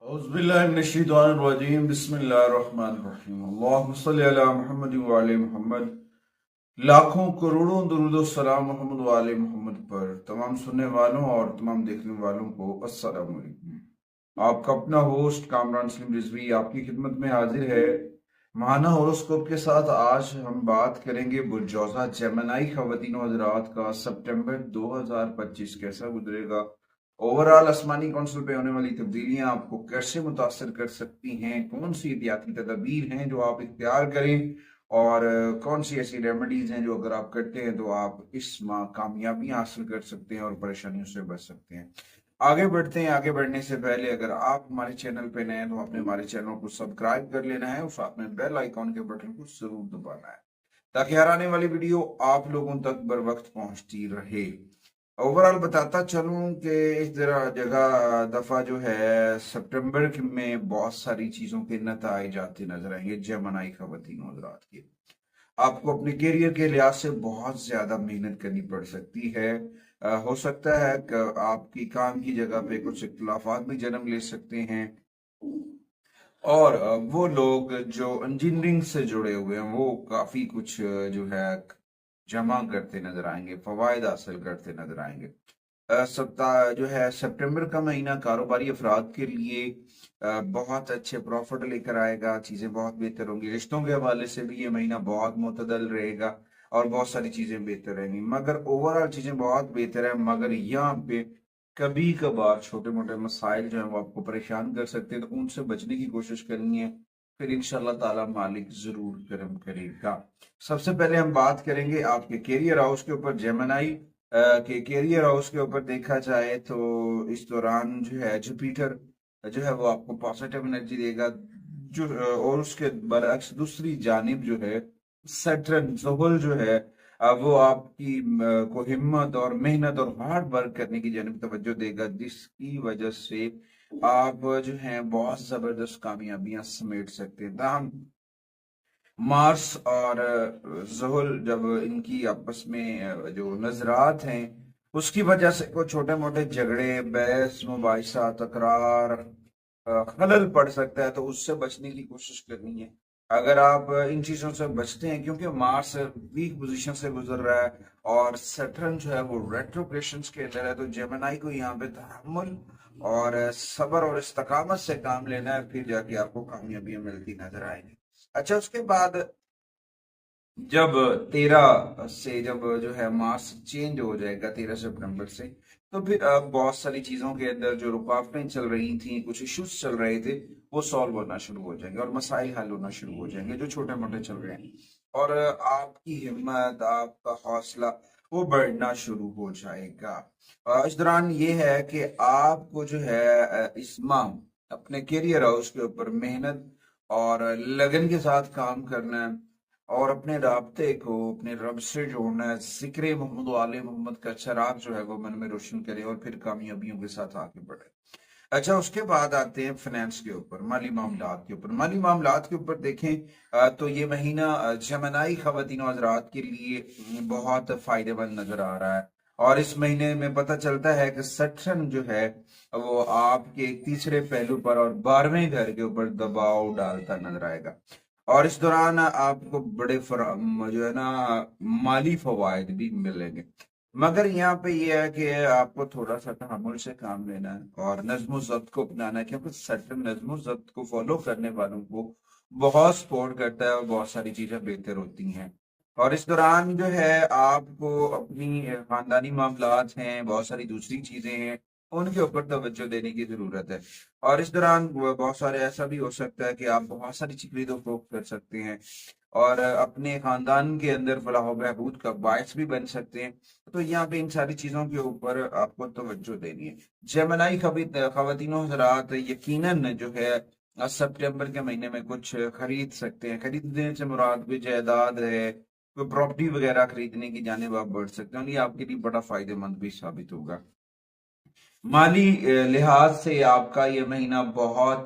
औज़ुबिल्लाहिमिनश्शैतानिर्रजीम बिस्मिल्लाहिर्रहमानिर्रहीम अल्लाहुम्मा सल्लि अला मुहम्मद व आले मोहम्मद। लाखों करोड़ों दुरूद सलाम मोहम्मद व आले मोहम्मद पर तमाम सुनने वालों और तमाम देखने वालों को अस्सलाम वालेकुम। आपका अपना होस्ट कामरान सलीम रिजवी आपकी खिदमत में हाजिर है महाना होरोस्कोप के साथ। आज हम बात करेंगे बुर्जौजा जेमिनी ख़वातीन व हज़रात का सितंबर 2025 कैसा गुजरेगा। ओवरऑल आसमानी कौंसिल पे होने वाली तब्दीलियां आपको कैसे मुतासर कर सकती हैं, कौन सी एहतियाती तदाबीर हैं जो आप इख्तियार करें और कौन सी ऐसी रेमेडीज हैं जो अगर आप करते हैं तो आप इस माह कामयाबी हासिल कर सकते हैं और परेशानियों से बच सकते हैं। आगे बढ़ते हैं। आगे बढ़ने से पहले अगर आप हमारे चैनल पे नए हैं तो आपने हमारे चैनल को सब्सक्राइब कर लेना है और साथ में बेल आइकॉन के बटन को जरूर दबाना है ताकि हर आने वाली वीडियो आप लोगों तक बर वक्त पहुंचती रहे। ओवरऑल बताता चलूं कि इस जगह दफा जो है सितंबर में बहुत सारी चीजों के नताइज आते नजर आएंगे जेमिनी ख़वातीन हज़रात के। आपको अपने करियर के लिहाज से बहुत ज्यादा मेहनत करनी पड़ सकती है। हो सकता है कि आपकी काम की जगह पे कुछ इख्तिलाफात भी जन्म ले सकते हैं और वो लोग जो इंजीनियरिंग से जुड़े हुए हैं वो काफी कुछ जो है जमा करते नजर आएंगे, फवायद हासिल करते नजर आएंगे। सप्ताह जो है सितंबर का महीना कारोबारी अफराद के लिए बहुत अच्छे प्रॉफिट लेकर आएगा। चीजें बहुत बेहतर होंगी। रिश्तों के हवाले से भी ये महीना बहुत मुतदल रहेगा और बहुत सारी चीजें बेहतर रहेंगी। मगर ओवरऑल चीजें बहुत बेहतर है, मगर यहाँ पे कभी कभार छोटे मोटे मसाइल जो है वो आपको परेशान कर सकते हैं, तो उनसे बचने की कोशिश करनी है। फिर इंशाल्लाह ताला मालिक जरूर करम करेगा। सबसे पहले हम बात करेंगे आपके कैरियर हाउस के ऊपर। जेमिनी के कैरियर हाउस के ऊपर देखा जाए तो इस दौरान जो है जुपिटर जो है वो आपको पॉजिटिव एनर्जी देगा। जो और उसके बरअक्स दूसरी जानिब जो है सैटर्न ज़ुहल जो है वो आपकी को हिम्मत और मेहनत और हार्ड वर्क करने की जानिब तवज्जो देगा, जिसकी वजह से आप जो है बहुत जबरदस्त कामयाबियां समेट सकते हैं। ताहम मार्स और ज़ुहल जब इनकी आपस में जो नजरात हैं उसकी वजह से कुछ छोटे मोटे झगड़े, बहस मुबाहिसा, तकरार, खलल पड़ सकता है, तो उससे बचने की कोशिश करनी है। अगर आप इन चीजों से बचते हैं, क्योंकि मार्स वीक पोजीशन से गुजर रहा है और सैटर्न जो है वो रेट्रोग्रेशन के अंदर है, तो जेमिनी को यहाँ पे तहम्मुल और सब्र और इस्तकामत से काम लेना है, फिर जाके आपको कामयाबियां मिलती नजर आएंगी। अच्छा, उसके बाद जब 13 से जब जो है मार्स चेंज हो जाएगा 13 सितंबर से, तो फिर अब बहुत सारी चीजों के अंदर जो रुकावटें चल रही थी, कुछ इश्यूज चल रहे थे, वो सॉल्व होना शुरू हो जाएंगे और मसाइल हल होना शुरू हो जाएंगे जो छोटे मोटे चल रहे हैं। और आपकी हिम्मत, आपका हौसला वो बढ़ना शुरू हो जाएगा। इस दौरान ये है कि आपको जो है इस माह अपने करियर हाउस के ऊपर मेहनत और लगन के साथ काम करना है और अपने राब्ते को अपने रब से जोड़ना है। जिक्र मोहम्मद वाले मोहम्मद का चराग जो है वो मन में रोशन करे और फिर कामयाबियों के साथ आगे बढ़े। अच्छा, उसके बाद आते हैं फाइनेंस के ऊपर, माली मामलात के ऊपर। माली मामलात के ऊपर देखें तो ये महीना जेमिनी ख़वातीन हज़रात के लिए बहुत फायदेमंद नजर आ रहा है। और इस महीने में पता चलता है कि सैटर्न जो है वो आपके तीसरे पहलू पर और 12वें घर के ऊपर दबाव डालता नजर आएगा। और इस दौरान आपको बड़े जो है ना माली फवायद भी मिलेंगे। मगर यहाँ पे ये है कि आपको थोड़ा सा तहम्मुल से काम लेना है और नज्म ज़ब्त को अपनाना है, क्योंकि सैटर्न नज्म ज़ब्त को फॉलो करने वालों को बहुत सपोर्ट करता है और बहुत सारी चीजें बेहतर होती हैं। और इस दौरान जो है आपको अपनी खानदानी मामलात हैं, बहुत सारी दूसरी चीजें हैं, उनके ऊपर तवज्जो देने की जरूरत है। और इस दौरान बहुत सारे ऐसा भी हो सकता है कि आप बहुत सारी चीजें फरोख्त कर सकते हैं और अपने खानदान के अंदर फलाह व बहबूद का बायस भी बन सकते हैं। तो यहाँ पे इन सारी चीजों के ऊपर आपको तवज्जो देनी है। जेमिनी ख़वातीन हज़रात यकीनन जो है सितंबर के महीने में कुछ खरीद सकते हैं। खरीदने से मुराद कोई जायदाद है, कोई प्रॉपर्टी वगैरह खरीदने की जानिब आप बढ़ सकते हैं और ये आपके लिए बड़ा फायदेमंद भी साबित होगा। माली लिहाज से आपका ये महीना बहुत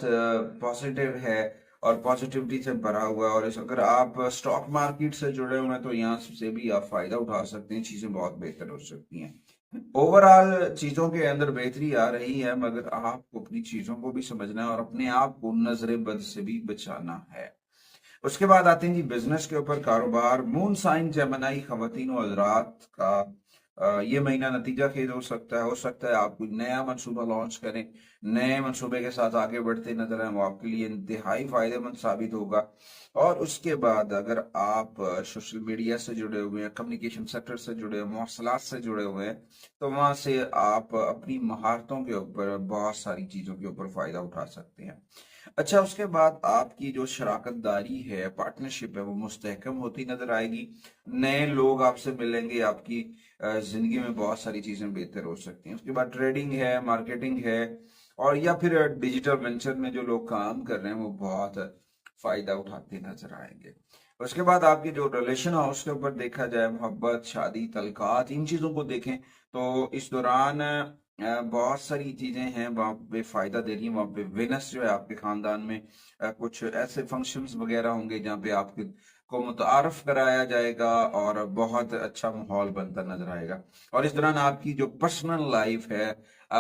पॉजिटिव है और पॉजिटिविटी से भरा हुआ है। और अगर आप स्टॉक मार्केट से जुड़े हुए हैं तो यहाँ से भी आप फायदा उठा सकते हैं, चीजें बहुत बेहतर हो सकती हैं। ओवरऑल चीजों के अंदर बेहतरी आ रही है, मगर आपको अपनी चीजों को भी समझना है और अपने आप को नजर बद से भी बचाना है। उसके बाद आते हैं जी बिजनेस के ऊपर, कारोबार। मून साइन जेमिनी खवातीन और हजरात का ये महीना नतीजा खेज हो सकता है आप कोई नया मंसूबा लॉन्च करें, नए मंसूबे के साथ आगे बढ़ते नजर आए, वो आपके लिए इंतहाई फायदेमंद साबित होगा। और उसके बाद अगर आप सोशल मीडिया से जुड़े हुए हैं, कम्युनिकेशन सेक्टर से जुड़े हुए, मौसलात से जुड़े हुए हैं, तो वहां से आप अपनी महारतों के ऊपर बहुत सारी चीजों के ऊपर फायदा उठा सकते हैं। अच्छा, उसके बाद आपकी जो शराकत दारी है, पार्टनरशिप है, वो मुस्तहकम होती नजर आएगी। नए लोग आपसे मिलेंगे, आपकी जिंदगी में बहुत सारी चीजें बेहतर हो सकती हैं। उसके बाद ट्रेडिंग है, मार्केटिंग है, और या फिर डिजिटल वेंचर में जो लोग काम कर रहे हैं वो बहुत फायदा उठाते नजर आएंगे। उसके बाद आपके जो रिलेशन हाउस के ऊपर देखा जाए, मोहब्बत, शादी, तलकात, इन चीजों को देखें तो इस दौरान बहुत सारी चीजें हैं वहां पे फायदा दे रही है। वहां पे विनस जो है आपके खानदान में कुछ ऐसे फंक्शंस वगैरह होंगे जहाँ पे आपके को मुतारफ कराया जाएगा और बहुत अच्छा माहौल बनता नजर आएगा। और इस दौरान आपकी जो पर्सनल लाइफ है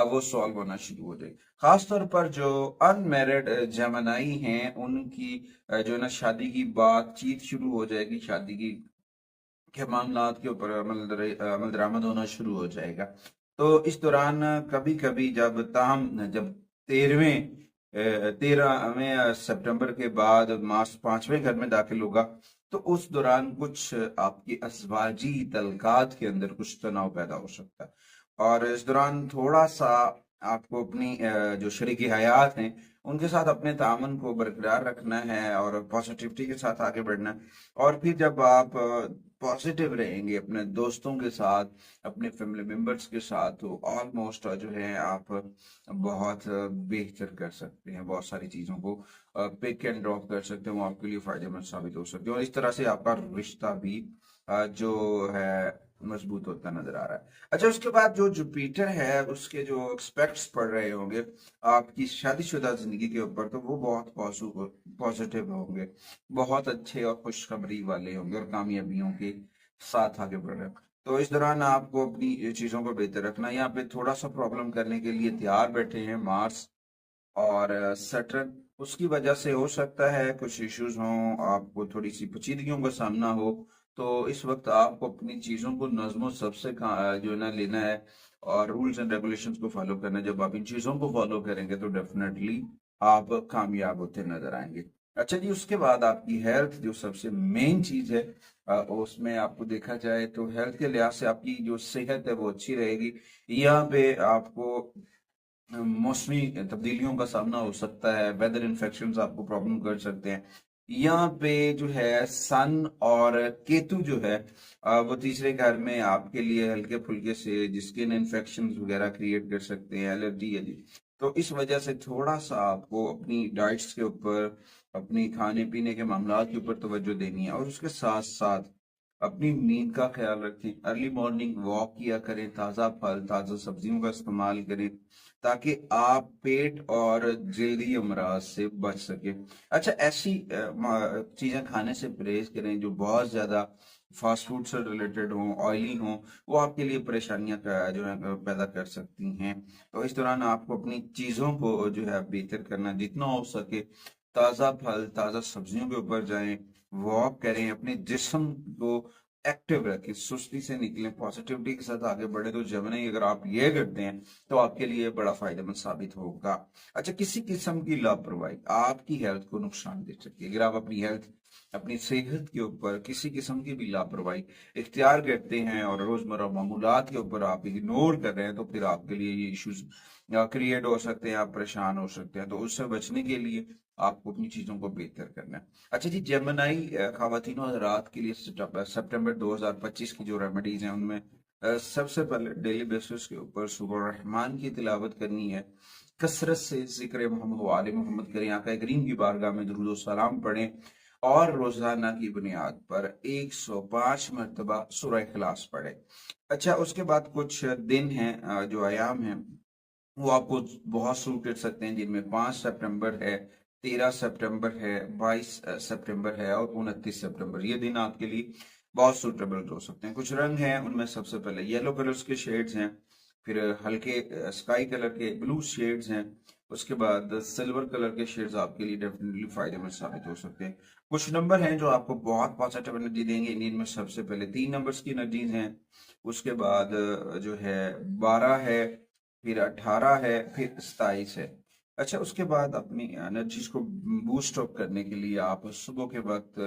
वो सॉल्व होना शुरू हो जाएगी। खासतौर पर जो अनमैरिड जेमिनी हैं उनकी जो है ना शादी की बातचीत शुरू हो जाएगी, शादी की के मामलात के ऊपर अमल दरामद होना शुरू हो जाएगा। तो इस दौरान कभी कभी जब 13वें सितंबर के बाद मास 5वें घर में दाखिल होगा, तो उस दौरान कुछ आपकी अज़वाजी तल्कात के अंदर कुछ तनाव पैदा हो सकता है। और इस दौरान थोड़ा सा आपको अपनी जो शरीकी हयात हैं उनके साथ अपने तामन को बरकरार रखना है और पॉजिटिविटी के साथ आगे बढ़ना है। और फिर जब आप पॉजिटिव रहेंगे अपने दोस्तों के साथ, अपने फैमिली मेंबर्स के साथ, तो ऑलमोस्ट जो है आप बहुत बेहतर कर सकते हैं, बहुत सारी चीज़ों को पिक एंड ड्रॉप कर सकते हैं, वो आपके लिए फायदेमंद साबित हो सकते हैं। और इस तरह से आपका रिश्ता भी जो है मजबूत होता नजर आ रहा है। अच्छा, उसके बाद जो जुपिटर है उसके जो एक्सपेक्ट्स पड़ रहे होंगे आपकी शादीशुदा जिंदगी के ऊपर, तो वो बहुत पॉजिटिव होंगे, बहुत अच्छे और खुशखबरी वाले होंगे और कामयाबियों के साथ आगे बढ़ रहे हैं। तो इस दौरान आपको अपनी चीजों को बेहतर रखना। यहाँ पे थोड़ा सा प्रॉब्लम करने के लिए तैयार बैठे हैं मार्स और सैटर्न। उसकी वजह से हो सकता है कुछ इश्यूज हों, आपको थोड़ी सी पेचीदगियों का सामना हो। तो इस वक्त आपको अपनी चीजों को नज़्म सबसे जो है ना लेना है और रूल्स एंड रेगुलेशंस को फॉलो करना है। जब आप इन चीजों को फॉलो करेंगे तो डेफिनेटली आप कामयाब होते नजर आएंगे। अच्छा जी, उसके बाद आपकी हेल्थ जो सबसे मेन चीज है, उसमें आपको देखा जाए तो हेल्थ के लिहाज से आपकी जो सेहत है वो अच्छी रहेगी। यहाँ पे आपको मौसमी तब्दीलियों का सामना हो सकता है, वेदर इन्फेक्शंस आपको प्रॉब्लम कर सकते हैं। यहाँ पे जो है सन और केतु जो है वो तीसरे घर में आपके लिए हल्के फुल्के से स्किन इन्फेक्शन वगैरह क्रिएट कर सकते हैं, एलर्जी है जी। तो इस वजह से थोड़ा सा आपको अपनी डाइट्स के ऊपर, अपनी खाने पीने के मामलात के ऊपर तवज्जो देनी है। और उसके साथ साथ अपनी नींद का ख्याल रखें, अर्ली मॉर्निंग वॉक किया करें, ताज़ा फल, ताज़ा सब्जियों का इस्तेमाल करें, ताकि आप पेट और जल्दी अमराज से बच सके। अच्छा, ऐसी चीजें खाने से परहेज करें जो बहुत ज्यादा फास्ट फूड से रिलेटेड हों, ऑयली हों, वो आपके लिए परेशानियां जो है पैदा कर सकती हैं। तो इस दौरान आपको अपनी चीजों को जो है बेहतर करना, जितना हो सके ताज़ा फल, ताज़ा सब्जियों के ऊपर जाएं, वॉक करें, अपने जिस्म को एक्टिव रखें, सुस्ती से निकलें, पॉजिटिविटी के साथ आगे बढ़े। तो जमने अगर आप ये करते हैं तो आपके लिए बड़ा फायदेमंद साबित होगा। अच्छा, किसी किस्म की लापरवाही आपकी हेल्थ को नुकसान दे सकती है। अगर आप अपनी हेल्थ, अपनी सेहत के ऊपर किसी किस्म की भी लापरवाही इख्तियार करते हैं और रोजमर्रा मामूलात के ऊपर आप इग्नोर कर रहे हैं, तो फिर आपके लिए ये इश्यूज क्रिएट हो सकते हैं, आप परेशान हो सकते हैं। तो उससे बचने के लिए आपको अपनी चीजों को बेहतर करना है। अच्छा जी, जेमिनी खवातीन और रात के लिए सितंबर 2025 की जो रेमेडीज हैं उनमें सबसे पहले डेली बेसिस के ऊपर सुबह रहमान की तिलावत करनी है, कसरत से जिक्र मोहम्मद वाले मोहम्मद करें, आका करीम की बारगाह में दुरूद सलाम पढ़ें और रोजाना की बुनियाद पर 105 मरतबा सूरह इखलास पढ़ें। अच्छा, उसके बाद कुछ दिन हैं जो अयाम हैं वो आपको बहुत सूट कर सकते हैं, जिनमें 5 सितंबर है, 13 सितंबर है, 22 सितंबर है और 29 सितंबर। ये दिन आपके लिए बहुत सूटेबल हो सकते हैं। कुछ रंग हैं, उनमें सबसे पहले येलो कलर्स के शेड्स हैं, फिर हल्के स्काई कलर के ब्लू शेड्स हैं, उसके बाद सिल्वर कलर के शेड्स आपके लिए डेफिनेटली फायदेमंद साबित हो सकते हैं। कुछ नंबर हैं जो आपको बहुत पॉजिटिव एनर्जी देंगे। इनमें सबसे पहले 3 नंबर्स की एनर्जीज हैं, उसके बाद जो है 12 है, फिर 18 है, फिर 27 है। अच्छा, उसके बाद अपनी एनर्जीज को बूस्ट अप करने के लिए आप सुबह के वक्त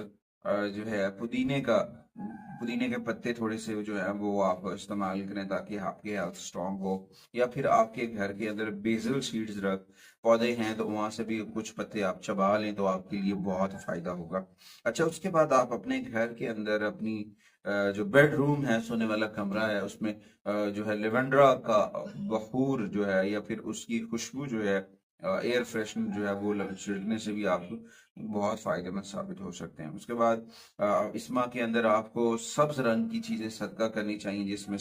जो है पुदीने के पत्ते थोड़े से जो है वो आप इस्तेमाल करें ताकि आपकी हेल्थ स्ट्रांग हो। या फिर आपके घर के अंदर बेसल सीड्स रख पौधे हैं तो वहां से भी कुछ पत्ते आप चबा लें तो आपके लिए बहुत फायदा होगा। अच्छा, उसके बाद आप अपने घर के अंदर अपनी जो बेडरूम है, सोने वाला कमरा है, उसमें जो है लेवेंडरा का बखूर जो है या फिर उसकी खुशबू जो है, एयर फ्रेशनर जो है वो छिड़कने से भी आप बहुत फायदेमंद साबित हो सकते हैं। उसके बाद इस माह के अंदर आपको सब्ज रंग की चीजें सदका करनी चाहिए, जिसमें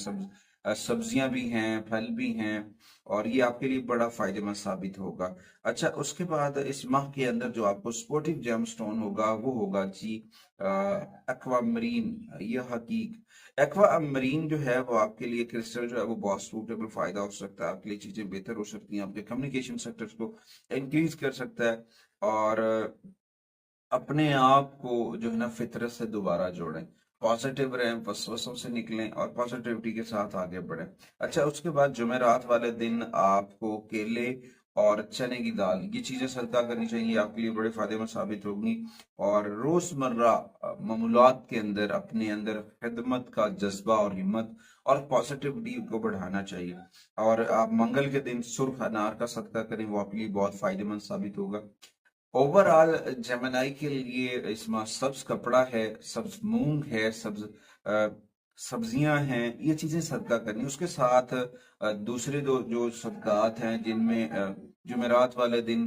सब्जियां भी हैं, फल भी हैं, और ये आपके लिए बड़ा फायदेमंद साबित होगा। अच्छा, उसके बाद इस माह के अंदर जो आपको स्पोर्टिव जेम स्टोन होगा वो होगा जी एक्वामरीन। यह हकीक एक्वामरीन जो है वो आपके लिए क्रिस्टल जो है वो बहुत सूटेबल फायदा हो सकता है, आपके लिए चीजें बेहतर हो सकती हैं, आपके कम्युनिकेशन सेक्टर्स को इंक्रीज कर सकता है, और अपने आप को जो है ना फितरत से दोबारा जोड़ें, पॉजिटिव रहें, वसवसों से निकलें और पॉजिटिविटी के साथ आगे बढ़ें। अच्छा, उसके बाद जुमेरात वाले दिन आपको केले और चने की दाल ये चीजें सदका करनी चाहिए, आपके लिए बड़े फायदेमंद साबित होंगी। और रोजमर्रा मामूलात के अंदर अपने अंदर खिदमत का जज्बा और हिम्मत और पॉजिटिविटी को बढ़ाना चाहिए। और आप मंगल के दिन सुर्ख अनार का सदका करें, वो आपके लिए बहुत फायदेमंद साबित होगा। ओवरऑल जेमिनाई के लिए इसमें सब्ज कपड़ा है, सब्ज मूंग है, सब्जियां हैं, ये चीजें सदका करनी। उसके साथ दूसरे दो जो सदकात हैं जिनमें जुमेरात वाले दिन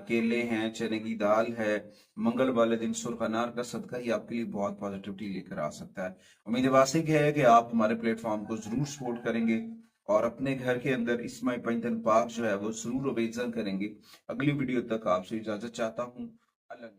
केले हैं, चने की दाल है, मंगल वाले दिन सुर्ख अनार का सदका, ही आपके लिए बहुत पॉजिटिविटी लेकर आ सकता है। उम्मीद वासिक है कि आप हमारे प्लेटफॉर्म को जरूर सपोर्ट करेंगे और अपने घर के अंदर इस्माई पंजतन पाक जो है वो जरूर बेजन करेंगे। अगली वीडियो तक आपसे इजाजत चाहता हूँ। अल्लाह।